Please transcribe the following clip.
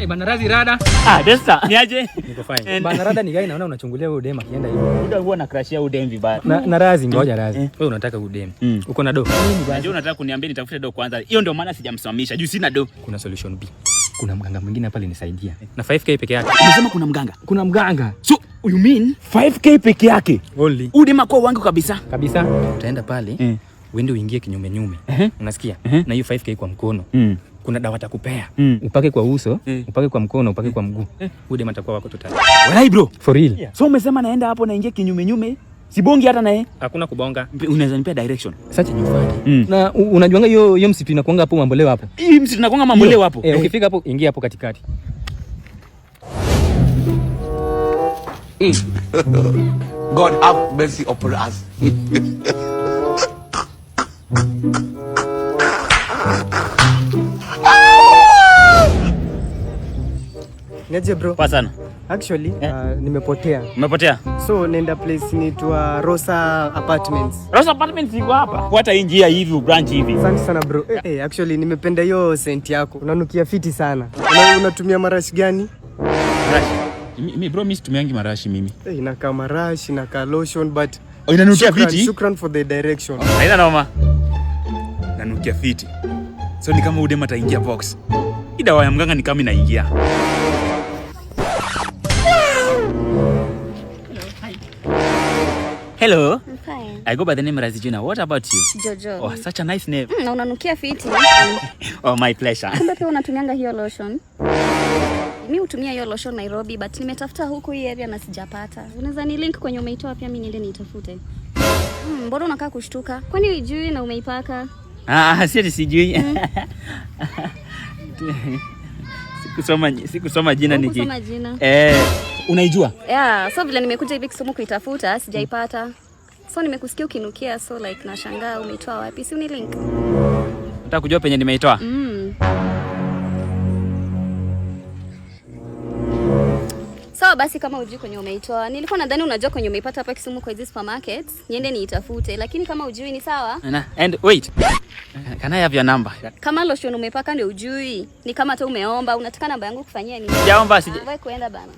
bana Razi rada. Desta. Niaje? Niko fine. Bana rada ni gani naona unachungulia huyo dem akienda hivi. Muda huwa na crashia huyo dem vibaya. Na Razi ngoja Razi. Wewe unataka huyo dem. Uko na do? Unajua unataka kuniambia nitafute do kwanza. Hiyo ndio maana sijamsimamisha. Juu sina do. Kuna solution B. Kuna mganga mwingine hapa alinisaidia. Na 5k peke yake. Unasema kuna mganga? Kuna mganga. So, you mean 5k peke yake? Only. Udema kwa wangu kabisa. Kabisa. Utaenda pale. Uende uingie kinyume nyume. Unasikia? Na hiyo 5k kwa mkono. Kuna dawa atakupea. Upake kwa uso, upake kwa mkono, upake kwa mguu. Udema atakuwa wako totally. Walai bro. For real. Yeah. So umesema naenda hapo na ingie kinyume nyume. Sibongi hata naye. Hakuna kubonga. Unaweza nipea direction. Sasa nyufanye. Na unajuanga hiyo msitu inakuanga hapo mamboleo hapo. Hii msitu inakuanga mamboleo hapo. Ukifika hapo ingia hapo katikati. God have mercy upon us. Niaje bro? Poa sana. Actually, nimepotea. Umepotea? So nenda place inaitwa Rosa Apartments. Rosa Apartments iko hapa. Fuata hii njia hivi, branch hivi. Asante sana bro. Actually nimependa hiyo scent yako. Unanukia fiti sana. Unatumia marashi gani? Mimi bro, mimi situmiangi marashi mimi. Inakaa marashi, inakaa lotion but inanukia fiti. Shukran for the direction. Haina noma. Nanukia fiti. So ni kama udema ataingia box. Hii dawa ya mganga ni kama inaingia. Hello. I'm fine. I go by the name Razijina. What about you? Jojo. Oh, such a nice name. Na unanukia fiti. Oh, my pleasure. Kumbe pia unatumianga hiyo lotion. Mimi hutumia hiyo lotion Nairobi but nimetafuta huku hii area na sijapata. Unaweza ni link kwenye umeitoa pia mimi niende niitafute. Mbona unakaa kushtuka? Kwani hujui na umeipaka? Sijui. Sikusoma jina niki. Sikusoma jina. Unaijua? Yeah, so vile nimekuja hivi Kisumu kuitafuta, sijaipata. So nimekusikia ukinukia so like nashangaa umeitoa wapi? Si uni link. Nataka kujua penye nimeitoa. So basi kama hujui kwenye umeitoa, nilikuwa nadhani unajua kwenye umeipata hapa Kisumu kwa hizo supermarkets. Niende niitafute, lakini kama hujui ni sawa. And wait. Can I have your number? Kama lotion umepaka ndio hujui. Ni kama hata umeomba, unataka namba yangu kufanyia nini? Sijaomba, Vai kuenda bana.